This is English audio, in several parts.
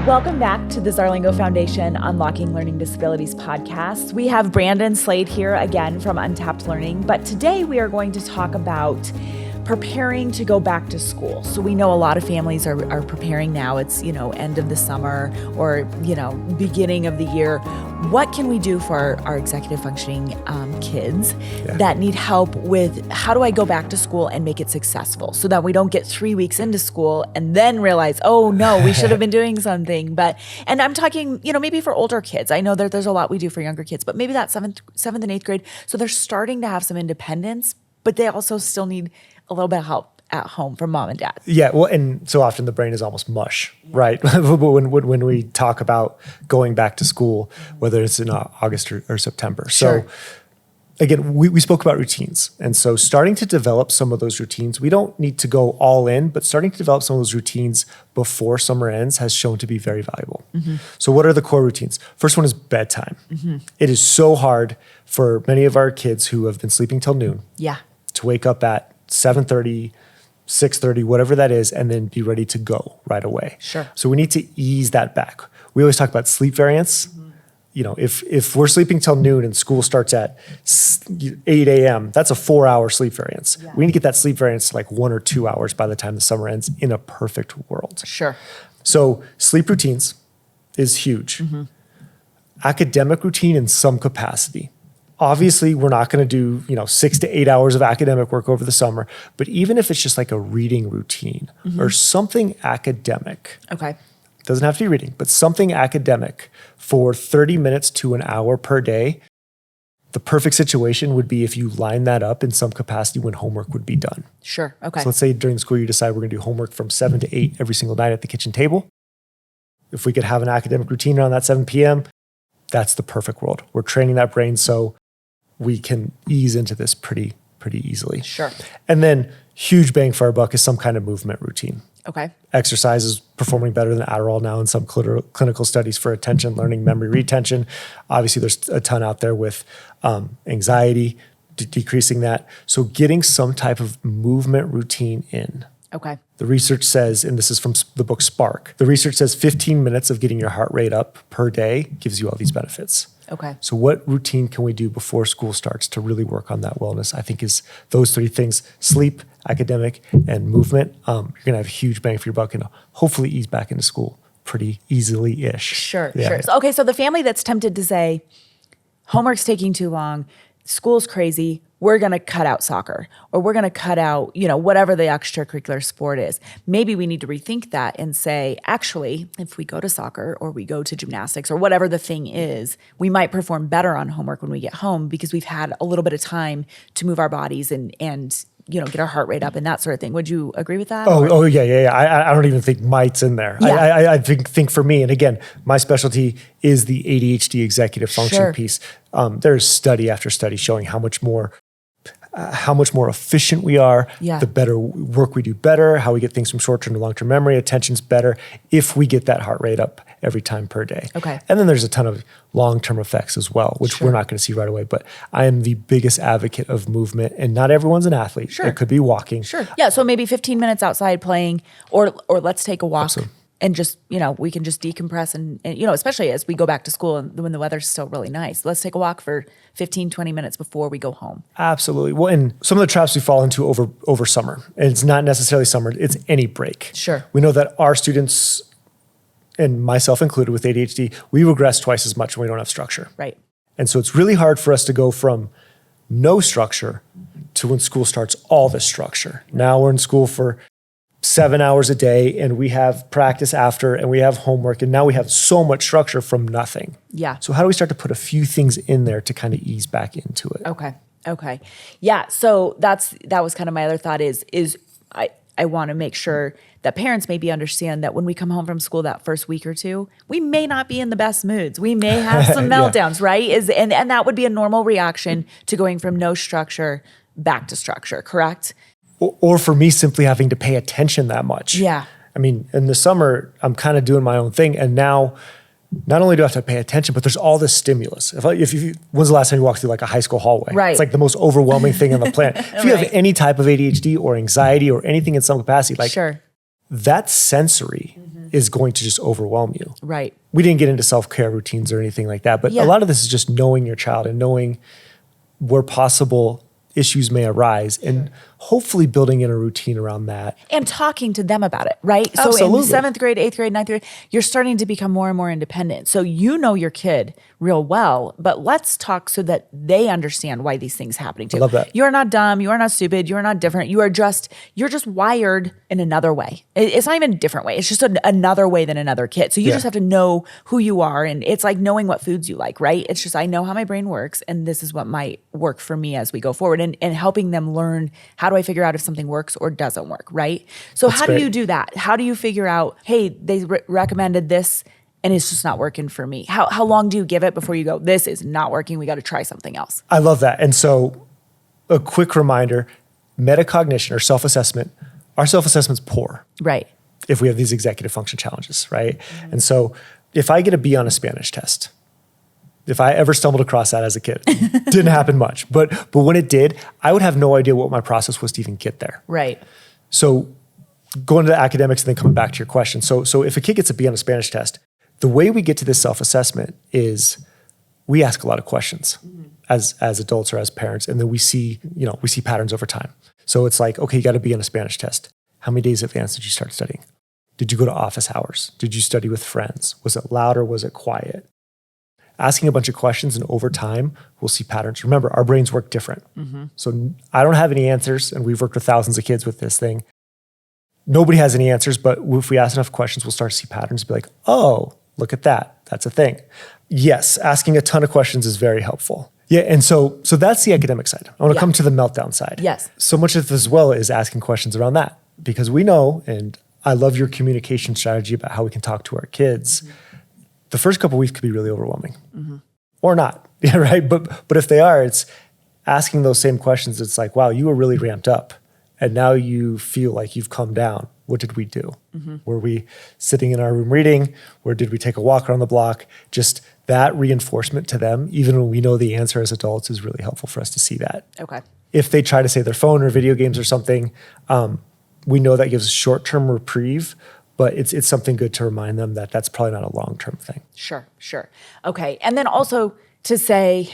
Welcome back to the Zarlengo Foundation Unlocking Learning Disabilities podcast. We have Brandon Slade here again from Untapped Learning, but today we are going to talk about preparing to go back to school. So we know a lot of families are preparing now. It's, end of the summer or, beginning of the year. What can we do for our executive functioning kids that need help with how do I go back to school and make it successful so that we don't get 3 weeks into school and then realize, oh no, we should have been doing something. And I'm talking, maybe for older kids. I know that there's a lot we do for younger kids, but maybe that seventh and eighth grade. So they're starting to have some independence, but they also still need a little bit of help at home from mom and dad. Yeah, well, and so often the brain is almost mush, right? when we talk about going back to school, whether it's in August or September. Sure. So again, we spoke about routines. And so starting to develop some of those routines, we don't need to go all in, but starting to develop some of those routines before summer ends has shown to be very valuable. Mm-hmm. So what are the core routines? First one is bedtime. Mm-hmm. It is so hard for many of our kids who have been sleeping till noon to wake up at 7:30, 6:30, whatever that is, and then be ready to go right away. Sure. So we need to ease that back. We always talk about sleep variance. Mm-hmm. If we're sleeping till noon and school starts at 8 a.m., that's a 4-hour sleep variance. Yeah. We need to get that sleep variance to like 1 or 2 hours by the time the summer ends in a perfect world. Sure. So sleep routines is huge. Mm-hmm. Academic routine in some capacity. Obviously, we're not going to do, 6 to 8 hours of academic work over the summer, but even if it's just like a reading routine or something academic. Okay. Doesn't have to be reading, but something academic for 30 minutes to an hour per day. The perfect situation would be if you line that up in some capacity when homework would be done. Sure. Okay. So let's say during the school year you decide we're going to do homework from 7 to 8 every single night at the kitchen table. If we could have an academic routine around that 7 p.m., that's the perfect world. We're training that brain so we can ease into this pretty easily. Sure. And then huge bang for our buck is some kind of movement routine. Okay. Exercise is performing better than Adderall now in some clinical studies for attention, learning, memory retention. Obviously, there's a ton out there with anxiety, decreasing that. So getting some type of movement routine in. Okay. The research says, and this is from the book Spark, the research says 15 minutes of getting your heart rate up per day gives you all these benefits. Okay. So what routine can we do before school starts to really work on that wellness? I think is those 3 things: sleep, academic, and movement. You're going to have a huge bang for your buck and hopefully ease back into school pretty easily-ish. Sure. So the family that's tempted to say, homework's taking too long, school's crazy, we're going to cut out soccer or we're going to cut out, whatever the extracurricular sport is. Maybe we need to rethink that and say, actually, if we go to soccer or we go to gymnastics or whatever the thing is, we might perform better on homework when we get home because we've had a little bit of time to move our bodies and get our heart rate up and that sort of thing. Would you agree with that? Oh yeah. I don't even think might's in there. Yeah. I think for me, and again, my specialty is the ADHD executive function piece. There's study after study showing how much more efficient we are, the better work we do better, how we get things from short-term to long-term memory, attention's better if we get that heart rate up every time per day. Okay. And then there's a ton of long-term effects as well, which we're not going to see right away. But I am the biggest advocate of movement, and not everyone's an athlete. Sure. It could be walking. Sure. Yeah, so maybe 15 minutes outside playing or let's take a walk. Absolutely. And just, we can just decompress and, especially as we go back to school and when the weather's still really nice, let's take a walk for 15, 20 minutes before we go home. Absolutely. Well, and some of the traps we fall into over summer, and it's not necessarily summer, it's any break. Sure. We know that our students, and myself included with ADHD, we regress twice as much when we don't have structure. Right. And so it's really hard for us to go from no structure to when school starts, all this structure. Now we're in school for 7 hours a day and we have practice after and we have homework and now we have so much structure from nothing. Yeah. So how do we start to put a few things in there to kind of ease back into it? Okay. Yeah. So that was kind of my other thought is I want to make sure that parents maybe understand that when we come home from school that first week or two, we may not be in the best moods. We may have some meltdowns, right? And that would be a normal reaction to going from no structure back to structure, correct? Or for me, simply having to pay attention that much. Yeah. I mean, in the summer, I'm kind of doing my own thing. And now, not only do I have to pay attention, but there's all this stimulus. When's the last time you walked through like a high school hallway? Right. It's like the most overwhelming thing on the planet. If you have any type of ADHD or anxiety or anything in some capacity, that sensory is going to just overwhelm you. Right. We didn't get into self-care routines or anything like that, but a lot of this is just knowing your child and knowing where possible issues may arise and hopefully building in a routine around that. And talking to them about it, right? Absolutely. So in 7th grade, 8th grade, 9th grade, you're starting to become more and more independent. So you know your kid real well, but let's talk so that they understand why these things are happening to you. I love that. You are not dumb. You are not stupid. You are not different. You're just wired in another way. It's not even a different way. It's just another way than another kid. So you just have to know who you are. And it's like knowing what foods you like, right? It's just, I know how my brain works and this is what might work for me as we go forward, and helping them learn, how do I figure out if something works or doesn't work, right? So how do you do that? How do you figure out, hey, they recommended this and it's just not working for me? How long do you give it before you go, this is not working, we got to try something else? I love that. And so a quick reminder, metacognition or self-assessment, our self-assessment's poor. Right. If we have these executive function challenges, right? Mm-hmm. And so if I get a B on a Spanish test, if I ever stumbled across that as a kid, didn't happen much. But when it did, I would have no idea what my process was to even get there. Right. So going to the academics and then coming back to your question. So if a kid gets a B on a Spanish test, the way we get to this self-assessment is we ask a lot of questions as adults or as parents, and then we see patterns over time. So it's like, okay, you got a B on a Spanish test. How many days in advance did you start studying? Did you go to office hours? Did you study with friends? Was it loud or was it quiet? Asking a bunch of questions, and over time, we'll see patterns. Remember, our brains work different. Mm-hmm. So I don't have any answers, and we've worked with thousands of kids with this thing. Nobody has any answers, but if we ask enough questions, we'll start to see patterns, be like, oh, look at that. That's a thing. Yes, asking a ton of questions is very helpful. Yeah, and so that's the academic side. I want to come to the meltdown side. Yes. So much of this as well is asking questions around that, because we know, and I love your communication strategy about how we can talk to our kids. Mm-hmm. The first couple of weeks could be really overwhelming, or not, yeah, right? But if they are, it's asking those same questions. It's like, wow, you were really ramped up, and now you feel like you've come down. What did we do? Mm-hmm. Were we sitting in our room reading? Or did we take a walk around the block? Just that reinforcement to them, even when we know the answer as adults, is really helpful for us to see that. Okay. If they try to say their phone or video games or something, we know that gives a short-term reprieve, but it's something good to remind them that that's probably not a long-term thing. Sure. Okay. And then also to say,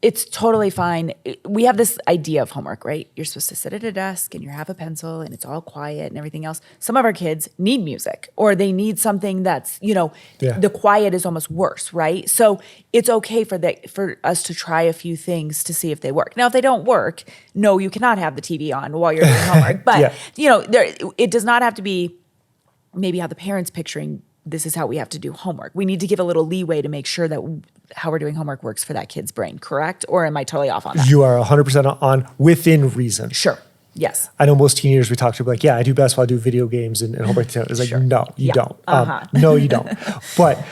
it's totally fine. We have this idea of homework, right? You're supposed to sit at a desk and you have a pencil and it's all quiet and everything else. Some of our kids need music, or they need something that's, the quiet is almost worse, right? So it's okay for us to try a few things to see if they work. Now, if they don't work, no, you cannot have the TV on while you're doing homework. But, it does not have to be maybe how the parents picturing this is how we have to do homework. We need to give a little leeway to make sure that how we're doing homework works for that kid's brain, correct? Or am I totally off on that? You are 100% on within reason. Sure. Yes. I know most teenagers we talk to are like, yeah, I do best while I do video games and homework. It's like, no, you don't. No, you don't. But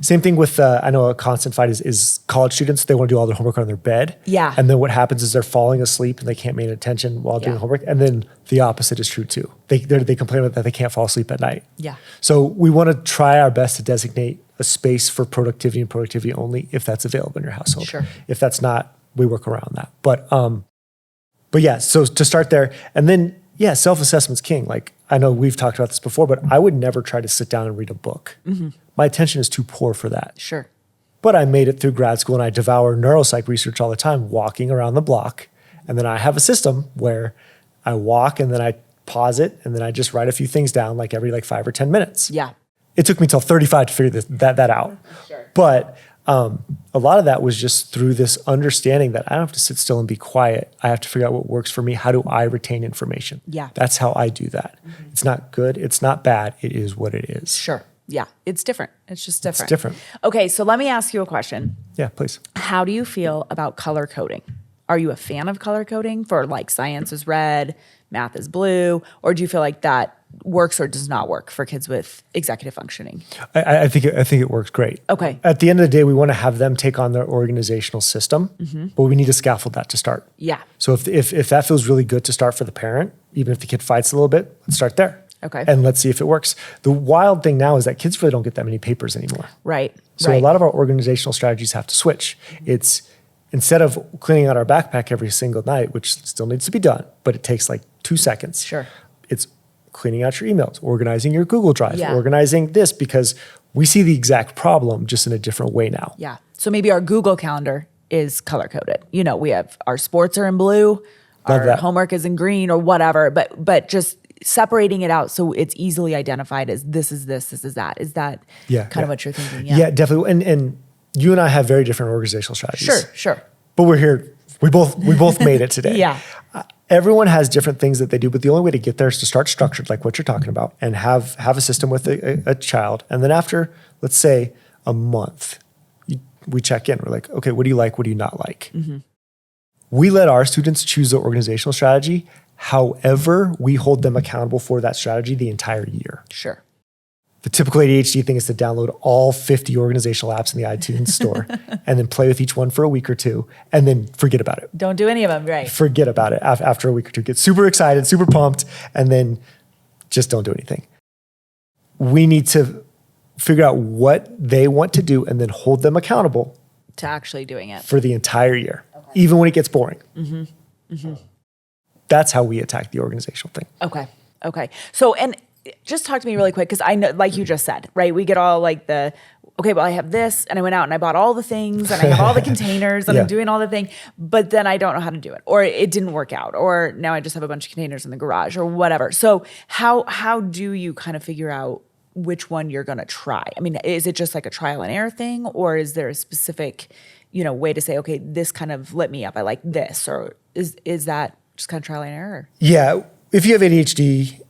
same thing with, I know a constant fight is college students. They want to do all their homework on their bed. Yeah. And then what happens is they're falling asleep and they can't maintain attention while doing homework. And then the opposite is true too. They complain about that they can't fall asleep at night. Yeah. So we want to try our best to designate a space for productivity and productivity only if that's available in your household. Sure. If that's not, we work around that. But yeah, so to start there, and then, yeah, self-assessment's king. Like, I know we've talked about this before, but I would never try to sit down and read a book. Mm-hmm. My attention is too poor for that. Sure. But I made it through grad school and I devour neuropsych research all the time, walking around the block. And then I have a system where I walk and then I pause it and then I just write a few things down like every 5 or 10 minutes. Yeah. It took me till 35 to figure that out. Sure. But a lot of that was just through this understanding that I don't have to sit still and be quiet. I have to figure out what works for me. How do I retain information? Yeah. That's how I do that. Mm-hmm. It's not good. It's not bad. It is what it is. Sure. Yeah. It's different. It's just different. It's different. Okay. So let me ask you a question. Yeah, please. How do you feel about color coding? Are you a fan of color coding for science is red, math is blue, or do you feel like that works or does not work for kids with executive functioning? I think it works great. Okay. At the end of the day, we want to have them take on their organizational system, but we need to scaffold that to start. Yeah. So if that feels really good to start for the parent, even if the kid fights a little bit, let's start there. Okay. And let's see if it works. The wild thing now is that kids really don't get that many papers anymore. Right. So a lot of our organizational strategies have to switch. It's instead of cleaning out our backpack every single night, which still needs to be done, but it takes 2 seconds. Sure. It's cleaning out your emails, organizing your Google Drive, Yeah. organizing this, because we see the exact problem just in a different way now. Yeah. So maybe our Google Calendar is color coded. We have our sports are in blue, our that. homework is in green or whatever, but just separating it out so it's easily identified as this is this is that. Is that kind of what you're thinking? Yeah, definitely. And you and I have very different organizational strategies. Sure. But we're here. We both made it today. Yeah. Everyone has different things that they do, but the only way to get there is to start structured, like what you're talking about, and have a system with a child. And then after, let's say, a month, we check in. We're like, okay, what do you like? What do you not like? Mm-hmm. We let our students choose the organizational strategy. However, we hold them accountable for that strategy the entire year. Sure. The typical ADHD thing is to download all 50 organizational apps in the iTunes store and then play with each one for a week or two and then forget about it. Don't do any of them, right? Forget about it after a week or two. Get super excited, super pumped, and then just don't do anything. We need to figure out what they want to do and then hold them accountable to actually doing it for the entire year, even when it gets boring. Mm-hmm. Mm-hmm. That's how we attack the organizational thing. Okay. So, and just talk to me really quick, because I know, like you just said, right? We get all like okay, well, I have this, and I went out and I bought all the things, and I have all the containers, and I'm doing all the thing, but then I don't know how to do it, or it didn't work out, or now I just have a bunch of containers in the garage, or whatever. So how do you kind of figure out which one you're going to try? I mean, is it just like a trial and error thing, or is there a specific, way to say, okay, this kind of lit me up, I like this, or is that just kind of trial and error? Yeah, if you have ADHD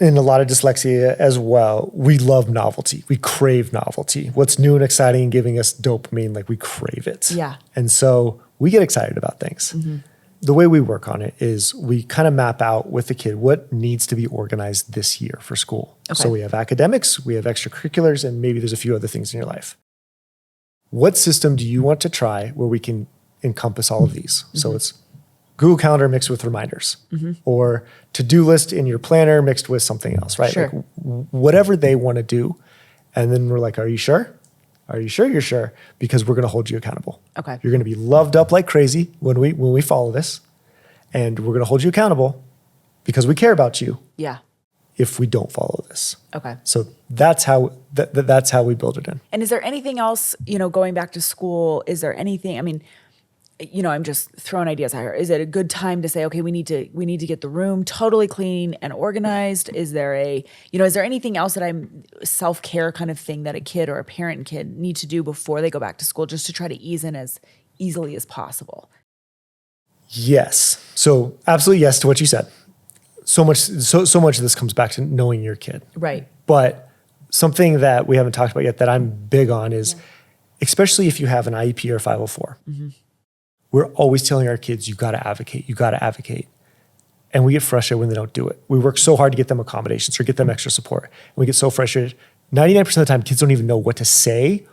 and a lot of dyslexia as well, we love novelty. We crave novelty. What's new and exciting and giving us dopamine, like we crave it. Yeah. And so we get excited about things. Mm-hmm. The way we work on it is we kind of map out with the kid what needs to be organized this year for school. Okay. So we have academics, we have extracurriculars, and maybe there's a few other things in your life. What system do you want to try where we can encompass all of these? Mm-hmm. So it's Google Calendar mixed with reminders, mm-hmm. or to-do list in your planner mixed with something else, right? Sure. Like whatever they want to do. And then we're like, are you sure? Are you sure you're sure? Because we're going to hold you accountable. Okay. You're going to be loved up like crazy when we follow this. And we're going to hold you accountable because we care about you. Yeah. If we don't follow this. Okay. So that's how that's how we build it in. And is there anything else, going back to school, is there anything, I mean, I'm just throwing ideas out here. Is it a good time to say, okay, we need to get the room totally clean and organized? Is there is there anything else that I'm self-care kind of thing that a kid or a parent and kid need to do before they go back to school, just to try to ease in as easily as possible? Yes. So absolutely yes to what you said. So much of this comes back to knowing your kid. Right. But something that we haven't talked about yet that I'm big on is, especially if you have an IEP or 504, mm-hmm. we're always telling our kids, you got to advocate. And we get frustrated when they don't do it. We work so hard to get them accommodations or get them extra support. And we get so frustrated. 99% of the time, kids don't even know what to say,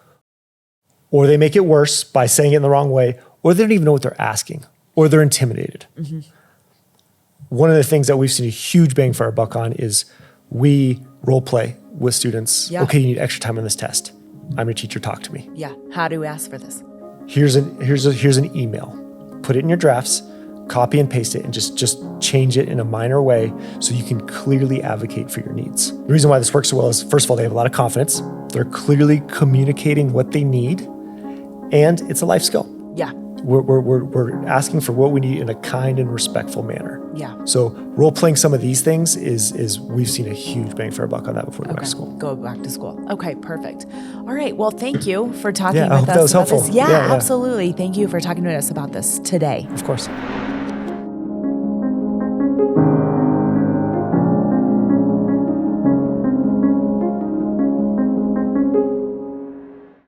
or they make it worse by saying it in the wrong way, or they don't even know what they're asking, or they're intimidated. Mm-hmm. One of the things that we've seen a huge bang for our buck on is we role play with students. Yeah. Okay, you need extra time on this test. I'm your teacher, talk to me. Yeah, how do we ask for this? Here's an email. Put it in your drafts, copy and paste it, and just change it in a minor way so you can clearly advocate for your needs. The reason why this works so well is, first of all, they have a lot of confidence. They're clearly communicating what they need, and it's a life skill. Yeah. We're asking for what we need in a kind and respectful manner. Yeah. So role playing some of these things is we've seen a huge bang for our buck on that before we go back to school. Go back to school. Okay, perfect. All right. Well, thank you for talking with us that was helpful. This. Yeah, absolutely. Thank you for talking to us about this today. Of course.